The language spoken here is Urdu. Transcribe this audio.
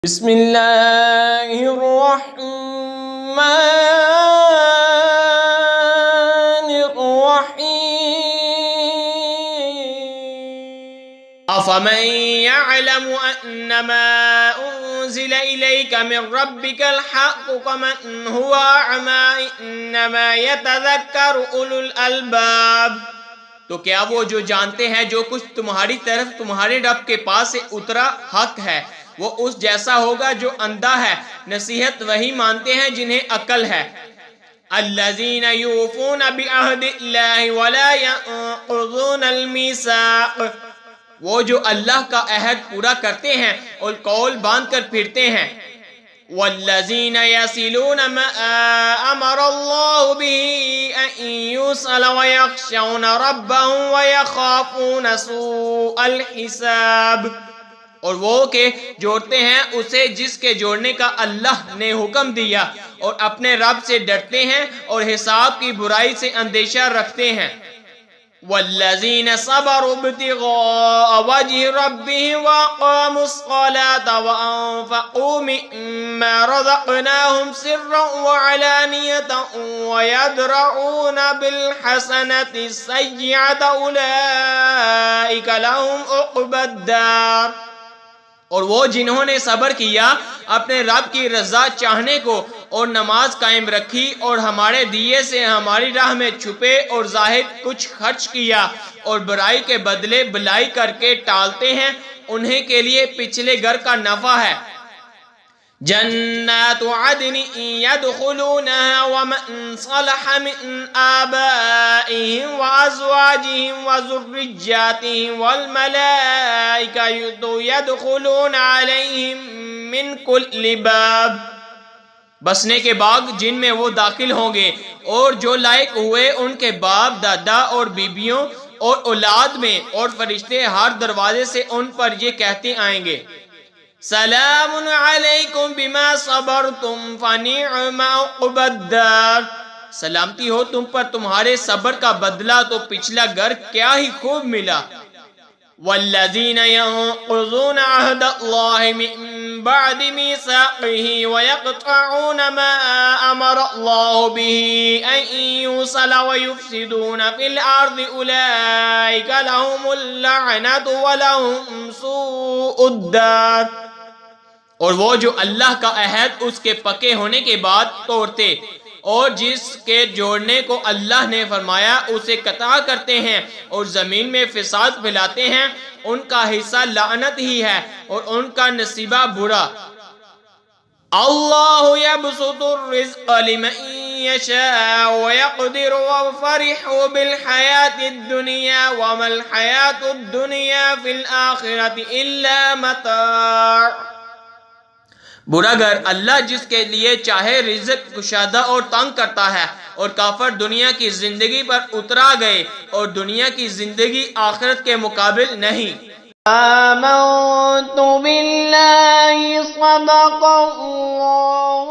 بسم اللہ الرحمن الرحیم افمن یعلم انما انزل الیک من ربک الحق کمن هو اعمی انما یتذکر اولو الالباب۔ تو کیا وہ جو جانتے ہیں جو کچھ تمہاری طرف تمہارے رب کے پاس سے اترا حق ہے وہ اس جیسا ہوگا جو اندھا ہے؟ نصیحت وہی مانتے ہیں جنہیں عقل ہے۔ الذین یوفون بعہد اللہ ولا ینقضون المیثاق، وہ جو اللہ کا عہد پورا کرتے ہیں اور قول باندھ کر پھرتے ہیں۔ والذین یصلون ما امر اللہ به ان یوصل ویخشون ربهم ویخافون سوء الحساب، اور وہ کہ جوڑتے ہیں اسے جس کے جوڑنے کا اللہ نے حکم دیا اور اپنے رب سے ڈرتے ہیں اور حساب کی برائی سے اندیشہ رکھتے ہیں۔ والذین صبروا ابتغاء وجہ ربهم واقاموا الصلاة وانفقوا مما رزقناهم سرا وعلانیة ويدرؤون بالحسنة السیئة اولئک لهم عقبى الدار، اور وہ جنہوں نے صبر کیا اپنے رب کی رضا چاہنے کو اور نماز قائم رکھی اور ہمارے دیے سے ہماری راہ میں چھپے اور ظاہر کچھ خرچ کیا اور برائی کے بدلے بلائی کر کے ٹالتے ہیں، انہیں کے لیے پچھلے گھر کا نفع ہے۔ جنات عدن يدخلونها ومن صلح من آبائهم وأزواجهم وذرياتهم والملائكة يدخلون عليهم من كل باب، بسنے کے باغ جن میں وہ داخل ہوں گے، اور جو لائق ہوئے ان کے باپ دادا اور بیبیوں اور اولاد میں، اور فرشتے ہر دروازے سے ان پر یہ کہتے آئیں گے سلام علیکم بما صبرتم فنعم عقبی الدار، سلامتی ہو تم پر تمہارے صبر کا بدلہ تو پچھلا گھر کیا ہی خوب ملا۔ والذین ينقضون عہد اللہ من بعد میثاقہ ویقطعون ما امر اللہ به ان یوصل ویفسدون فی الارض اولئک لهم اللعنۃ ولهم سوء الدار، اور وہ جو اللہ کا عہد اس کے پکے ہونے کے بعد توڑتے اور جس کے جوڑنے کو اللہ نے فرمایا اسے قطع کرتے ہیں اور زمین میں فساد پھیلاتے ہیں، ان کا حصہ لعنت ہی ہے اور ان کا نصیبہ برا۔ اللہ یبسط الرزق لمن یشاء ویقدر وفرحوا بالحیاة الدنیا وما الحیاة الدنیا فی الآخرة الا متاع، برا گھر اللہ جس کے لیے چاہے رزق کشادہ اور تنگ کرتا ہے، اور کافر دنیا کی زندگی پر اترا گئے اور دنیا کی زندگی آخرت کے مقابل نہیں۔ آمنت باللہ صدق اللہ